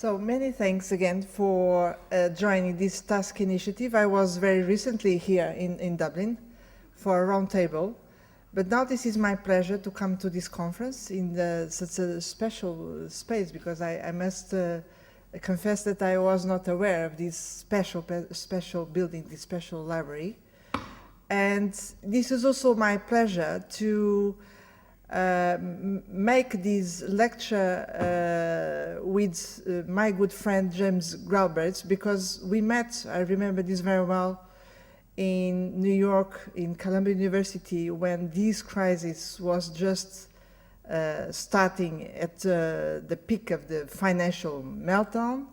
So many thanks again for joining this TASC initiative. I was very recently here in Dublin for a roundtable, but now this is my pleasure to come to this conference in such a special space, because I must confess that I was not aware of this special building, this special library. And this is also my pleasure to make this lecture with my good friend James Galbraith, because we met, I remember this very well, in New York, in Columbia University, when this crisis was just starting at the peak of the financial meltdown.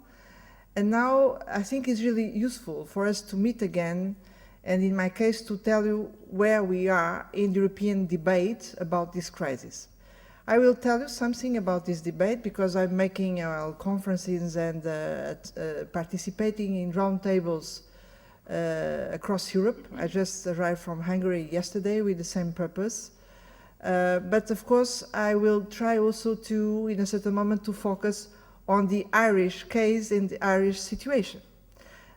And now I think it's really useful for us to meet again, and in my case to tell you where we are in the European debate about this crisis. I will tell you something about this debate because I'm making conferences and participating in roundtables across Europe. I just arrived from Hungary yesterday with the same purpose. But of course, I will try also to, in a certain moment, to focus on the Irish case and the Irish situation.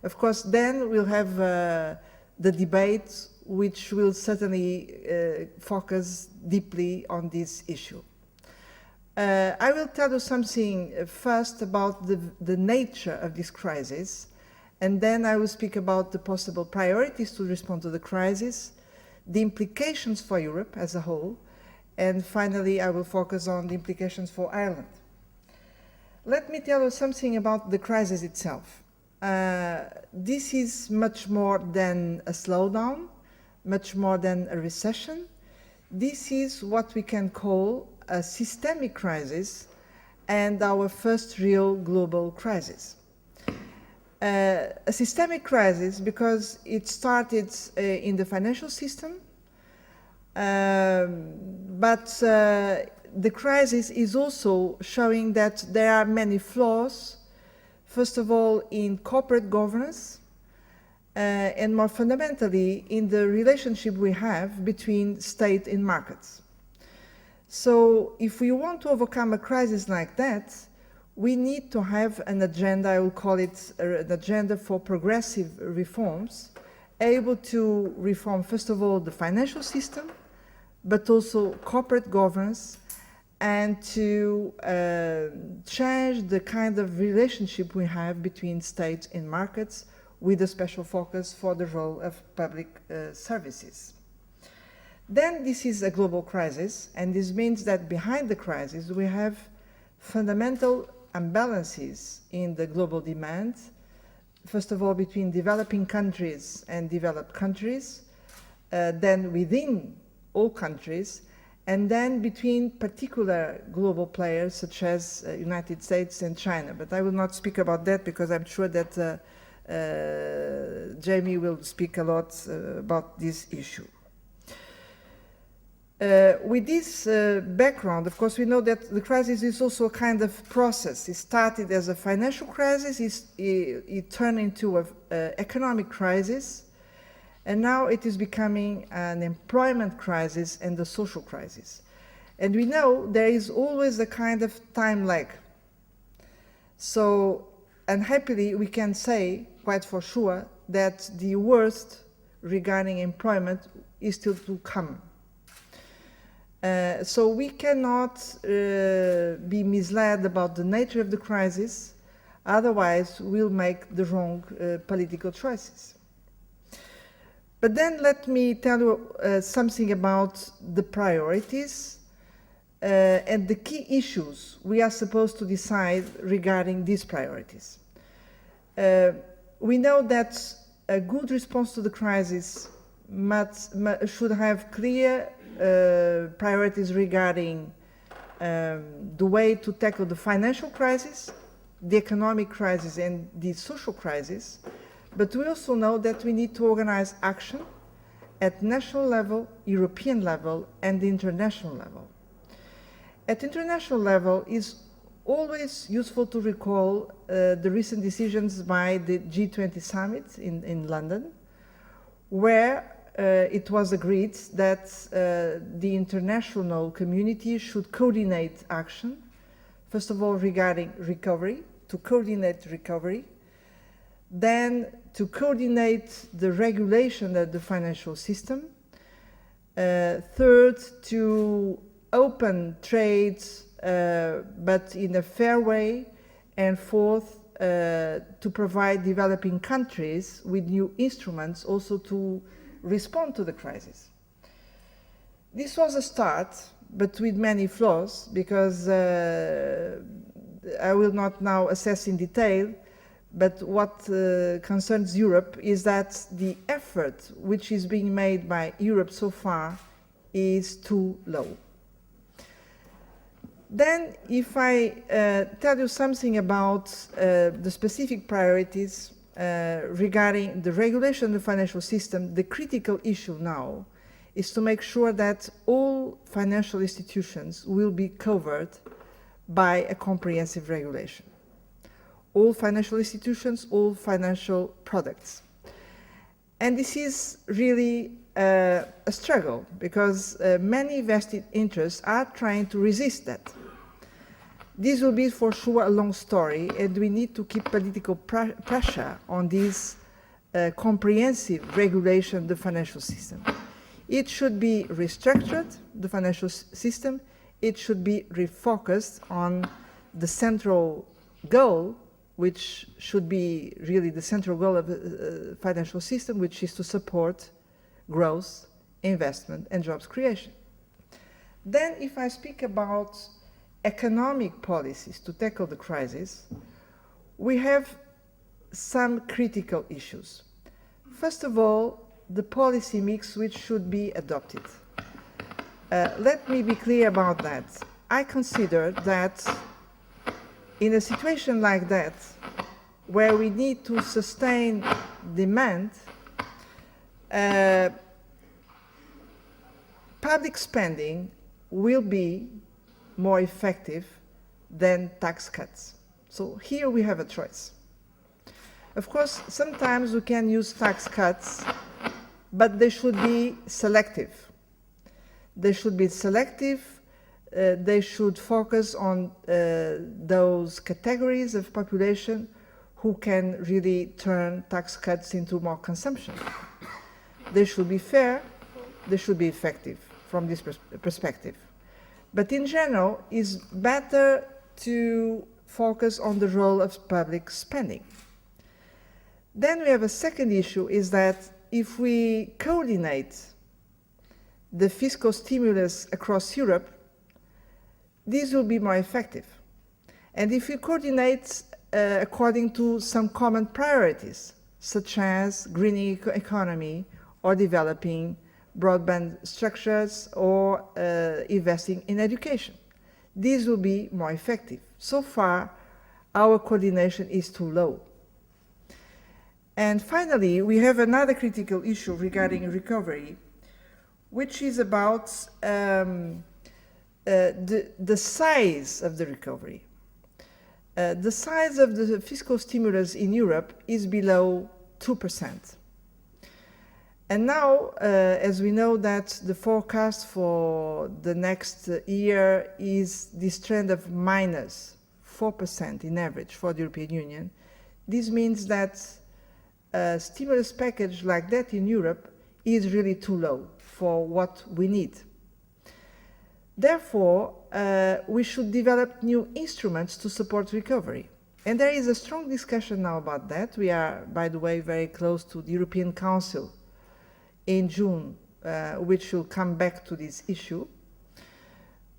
Of course, then we'll have the debate, which will certainly focus deeply on this issue. I will tell you something first about the nature of this crisis, and then I will speak about the possible priorities to respond to the crisis, the implications for Europe as a whole, and finally I will focus on the implications for Ireland. Let me tell you something about the crisis itself. This is much more than a slowdown, much more than a recession. This is what we can call a systemic crisis and our first real global crisis. A systemic crisis because it started in the financial system, but the crisis is also showing that there are many flaws, first of all in corporate governance, and more fundamentally in the relationship we have between state and markets. So if we want to overcome a crisis like that, we need to have an agenda, I will call it an agenda for progressive reforms, able to reform, first of all, the financial system, but also corporate governance, and to change the kind of relationship we have between states and markets, with a special focus for the role of public services. Then this is a global crisis, and this means that behind the crisis we have fundamental imbalances in the global demand, first of all between developing countries and developed countries, then within all countries, and then between particular global players such as United States and China. But I will not speak about that because I'm sure that Jamie will speak a lot about this issue. With this background, of course, we know that the crisis is also a kind of process. It started as a financial crisis, it turned into an economic crisis, and now it is becoming an employment crisis and a social crisis. And we know there is always a kind of time lag. So, unhappily, we can say, quite for sure, that the worst regarding employment is still to come. So we cannot be misled about the nature of the crisis, otherwise we'll make the wrong political choices. But then let me tell you something about the priorities and the key issues we are supposed to decide regarding these priorities. We know that a good response to the crisis should have clear priorities regarding the way to tackle the financial crisis, the economic crisis, and the social crisis. But we also know that we need to organize action at national level, European level, and international level. At international level, it's always useful to recall the recent decisions by the G20 summit in London, where it was agreed that the international community should coordinate action, first of all regarding recovery, to coordinate recovery, then to coordinate the regulation of the financial system, third, to open trade, but in a fair way, and fourth, to provide developing countries with new instruments also to respond to the crisis. This was a start, but with many flaws, because I will not now assess in detail, but what concerns Europe is that the effort which is being made by Europe so far is too low. Then, if I tell you something about the specific priorities regarding the regulation of the financial system, the critical issue now is to make sure that all financial institutions will be covered by a comprehensive regulation. All financial institutions, all financial products. And this is really a struggle, because many vested interests are trying to resist that. This will be for sure a long story, and we need to keep political pressure on this comprehensive regulation of the financial system. It should be restructured, the financial system. It should be refocused on the central goal, which should be really the central goal of the financial system, which is to support growth, investment, and jobs creation. Then, if I speak about economic policies to tackle the crisis, we have some critical issues. First of all, the policy mix which should be adopted. Let me be clear about that. I consider that in a situation like that, where we need to sustain demand, public spending will be more effective than tax cuts. So here we have a choice. Of course, sometimes we can use tax cuts, but they should be selective. They should be selective. They should focus on those categories of population who can really turn tax cuts into more consumption. They should be fair. They should be effective from this perspective. But in general, it's better to focus on the role of public spending. Then we have a second issue, is that if we coordinate the fiscal stimulus across Europe, this will be more effective. And if we coordinate according to some common priorities, such as greening economy or developing broadband structures or investing in education, this will be more effective. So far, our coordination is too low. And finally, we have another critical issue regarding recovery, which is about the size of the recovery. The size of the fiscal stimulus in Europe is below 2%. And now, as we know that the forecast for the next year is this trend of minus 4% in average for the European Union, this means that a stimulus package like that in Europe is really too low for what we need. Therefore, we should develop new instruments to support recovery. And there is a strong discussion now about that. We are, by the way, very close to the European Council in June, which will come back to this issue.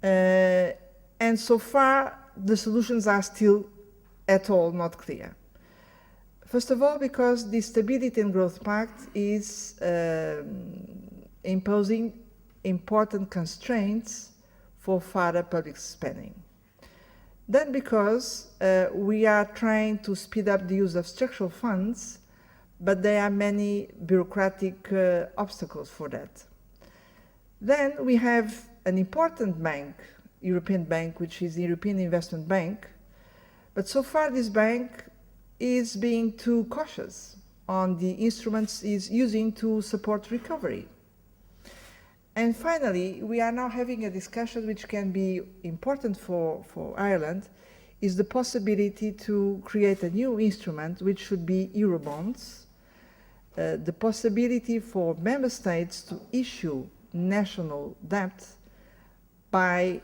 And so far, the solutions are still at all not clear. First of all, because the Stability and Growth Pact is imposing important constraints for further public spending. Then because we are trying to speed up the use of structural funds, but there are many bureaucratic obstacles for that. Then we have an important bank, European bank, which is the European Investment Bank, but so far this bank is being too cautious on the instruments it's using to support recovery. And finally, we are now having a discussion which can be important for Ireland, is the possibility to create a new instrument, which should be Eurobonds, the possibility for member states to issue national debt by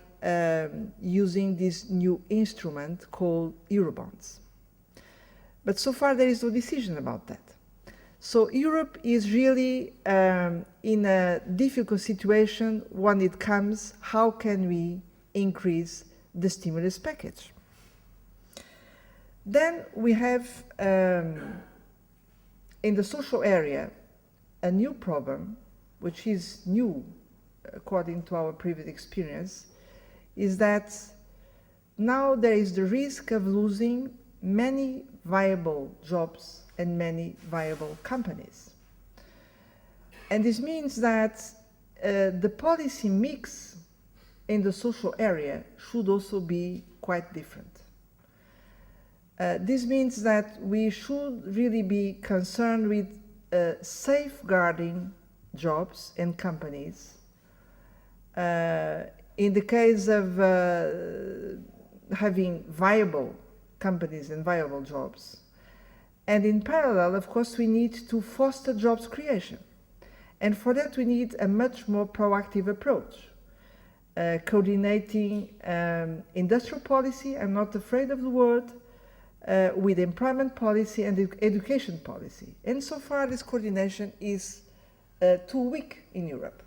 using this new instrument called Eurobonds. But so far there is no decision about that. So Europe is really in a difficult situation when it comes, how can we increase the stimulus package? Then we have, in the social area, a new problem, which is new according to our previous experience, is that now there is the risk of losing many viable jobs and many viable companies. And this means that the policy mix in the social area should also be quite different. This means that we should really be concerned with safeguarding jobs and companies. In the case of having viable companies and viable jobs. And in parallel, of course, we need to foster jobs creation. And for that, we need a much more proactive approach, coordinating industrial policy, I'm not afraid of the word, with employment policy and education policy. And so far, this coordination is too weak in Europe.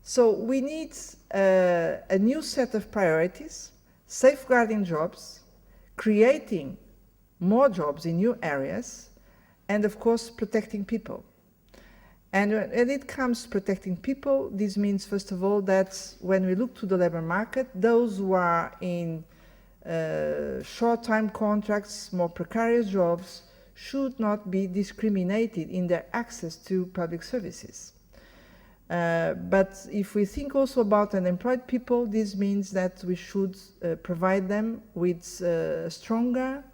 So we need a new set of priorities, safeguarding jobs, creating more jobs in new areas, and of course protecting people. And when it comes to protecting people, this means first of all that when we look to the labor market, those who are in short-time contracts, more precarious jobs, should not be discriminated in their access to public services. But if we think also about unemployed people, this means that we should provide them with stronger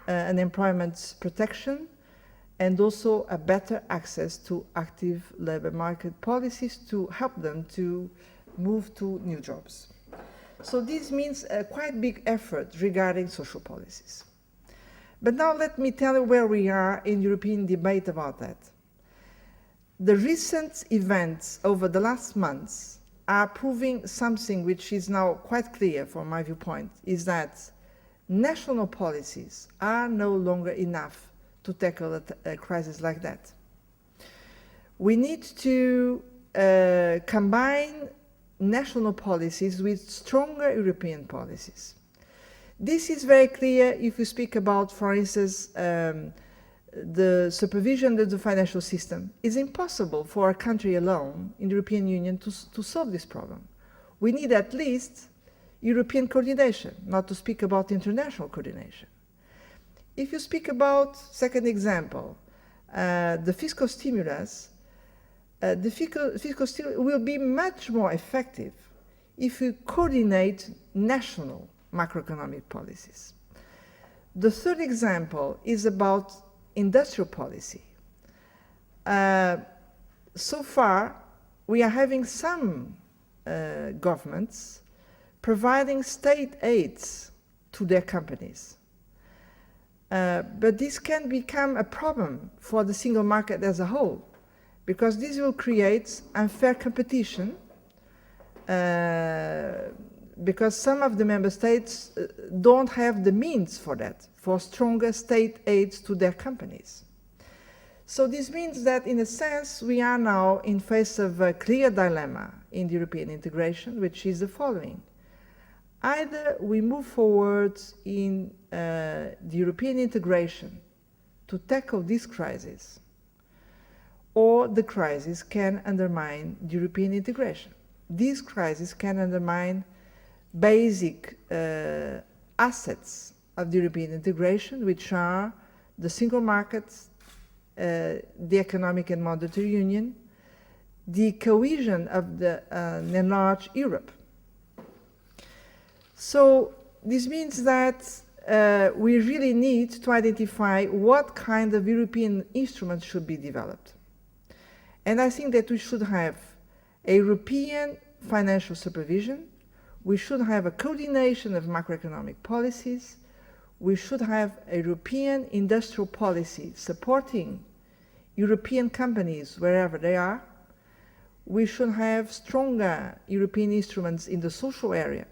unemployment protection and also a better access to active labor market policies to help them to move to new jobs. So this means a quite big effort regarding social policies. But now let me tell you where we are in European debate about that. The recent events over the last months are proving something which is now quite clear from my viewpoint, is that national policies are no longer enough to tackle a crisis like that. We need to combine national policies with stronger European policies. This is very clear if we speak about, for instance, the supervision of the financial system. It's impossible for a country alone in the European Union to solve this problem. We need at least European coordination, not to speak about international coordination. If you speak about, second example, the fiscal stimulus, the fiscal stimulus will be much more effective if we coordinate national macroeconomic policies. The third example is about industrial policy. So far, we are having some governments providing state aids to their companies. But this can become a problem for the single market as a whole, because this will create unfair competition, because some of the member states don't have the means for that, for stronger state aids to their companies. So this means that, in a sense, we are now in face of a clear dilemma in the European integration, which is the following. Either we move forward in the European integration to tackle this crisis, or the crisis can undermine the European integration. This crisis can undermine basic assets of the European integration, which are the single market, the economic and monetary union, the cohesion of the enlarged Europe. So this means that we really need to identify what kind of European instruments should be developed. And I think that we should have a European financial supervision We should have a coordination of macroeconomic policies. We should have a European industrial policy supporting European companies wherever they are. We should have stronger European instruments in the social area.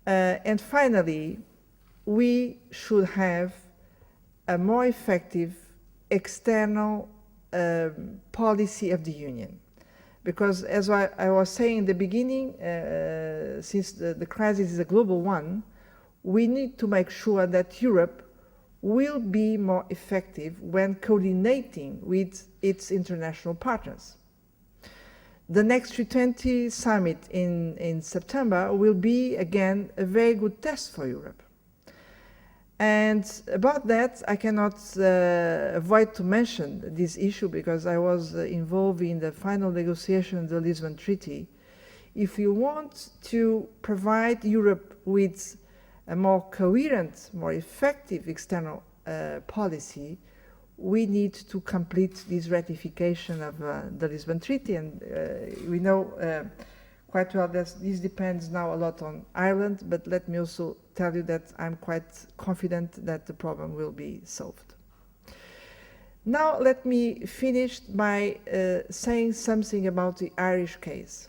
And finally, we should have a more effective external policy of the Union. Because as I was saying in the beginning, since the crisis is a global one, we need to make sure that Europe will be more effective when coordinating with its international partners. The next G20 summit in September will be, again, a very good test for Europe. And about that, I cannot avoid to mention this issue because I was involved in the final negotiation of the Lisbon Treaty. If you want to provide Europe with a more coherent, more effective external policy, we need to complete this ratification of the Lisbon Treaty. And we know quite well that this depends now a lot on Ireland, but let me also tell you that I'm quite confident that the problem will be solved. Now let me finish by saying something about the Irish case.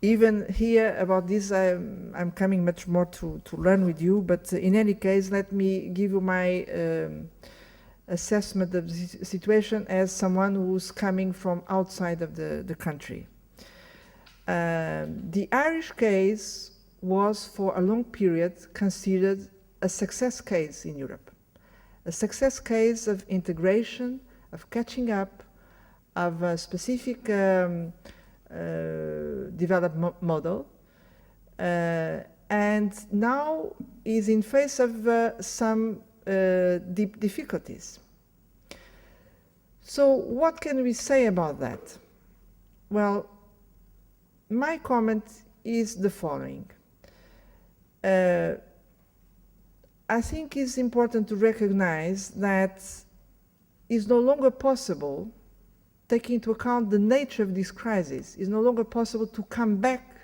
Even here about this, I'm coming much more to learn with you, but in any case, let me give you my assessment of the situation as someone who's coming from outside of the country. The Irish case was for a long period considered a success case in Europe, a success case of integration, of catching up, of a specific development model, and now is in face of some deep difficulties. So what can we say about that? Well, my comment is the following. I think it's important to recognize that it's no longer possible, taking into account the nature of this crisis, it's no longer possible to come back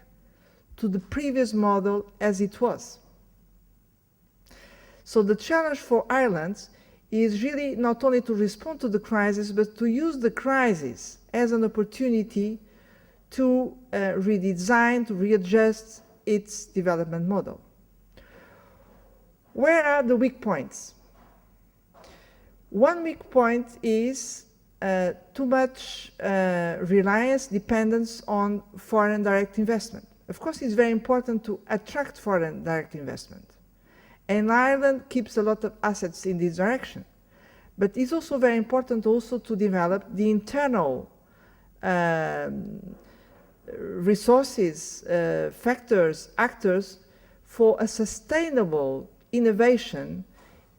to the previous model as it was. So the challenge for Ireland is really not only to respond to the crisis, but to use the crisis as an opportunity to redesign, to readjust its development model. Where are the weak points? One weak point is too much reliance, dependence on foreign direct investment. Of course, it's very important to attract foreign direct investment. And Ireland keeps a lot of assets in this direction. But it's also very important also to develop the internal resources, factors, actors for a sustainable innovation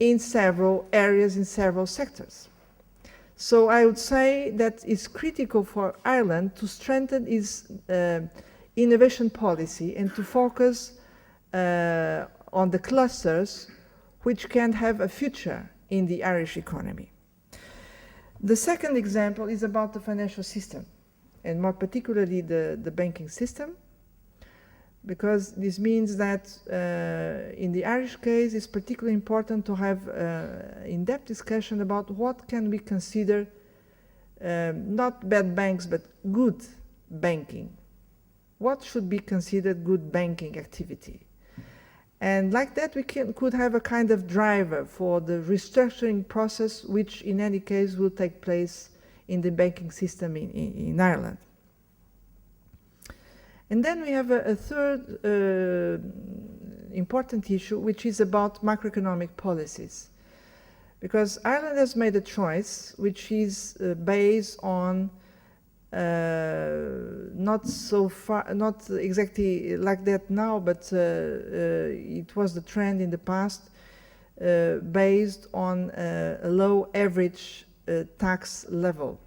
in several areas, in several sectors. So I would say that it's critical for Ireland to strengthen its innovation policy and to focus on the clusters which can have a future in the Irish economy. The second example is about the financial system, and more particularly the banking system, because this means that in the Irish case it's particularly important to have in-depth discussion about what can we consider not bad banks but good banking. What should be considered good banking activity? And like that we could have a kind of driver for the restructuring process, which in any case will take place in the banking system in Ireland. And then we have a third important issue, which is about macroeconomic policies. Because Ireland has made a choice which is based on not exactly like that now, but it was the trend in the past, based on a low average tax level.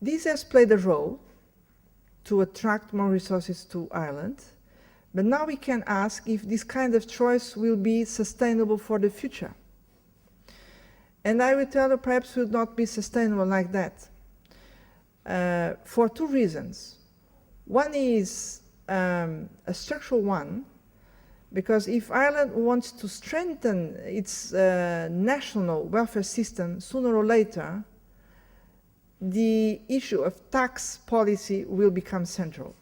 This has played a role to attract more resources to Ireland, but now we can ask if this kind of choice will be sustainable for the future. And I will tell you, perhaps will not be sustainable like that. For two reasons. One is a structural one, because if Ireland wants to strengthen its national welfare system, sooner or later, the issue of tax policy will become central.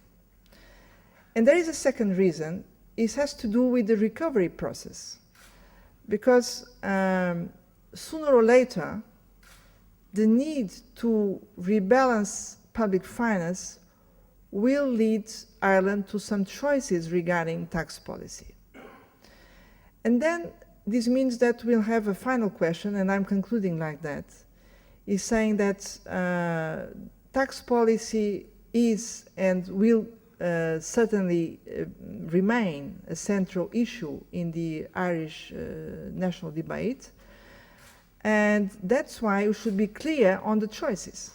And there is a second reason. It has to do with the recovery process, because sooner or later, the need to rebalance public finance will lead Ireland to some choices regarding tax policy. And then this means that we'll have a final question, and I'm concluding like that, is saying that tax policy is and will certainly remain a central issue in the Irish national debate. And that's why we should be clear on the choices,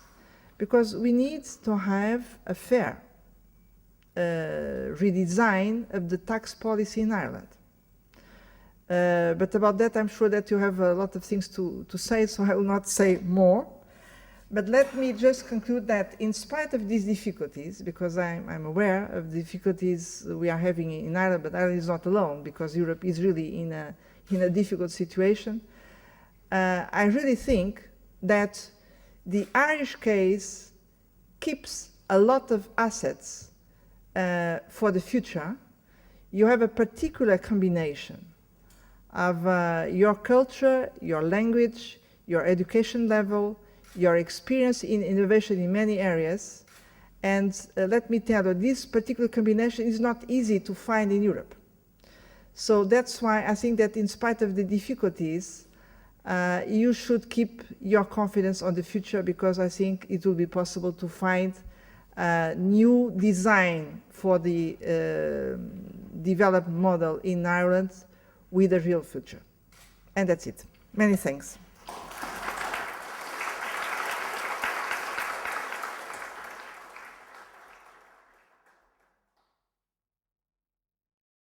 because we need to have a fair redesign of the tax policy in Ireland. But about that, I'm sure that you have a lot of things to say, so I will not say more. But let me just conclude that in spite of these difficulties, because I'm aware of the difficulties we are having in Ireland, but Ireland is not alone, because Europe is really in a difficult situation. I really think that the Irish case keeps a lot of assets for the future. You have a particular combination of your culture, your language, your education level, your experience in innovation in many areas. And let me tell you, this particular combination is not easy to find in Europe. So that's why I think that in spite of the difficulties, you should keep your confidence on the future, because I think it will be possible to find a new design for the development model in Ireland with a real future. And that's it. Many thanks.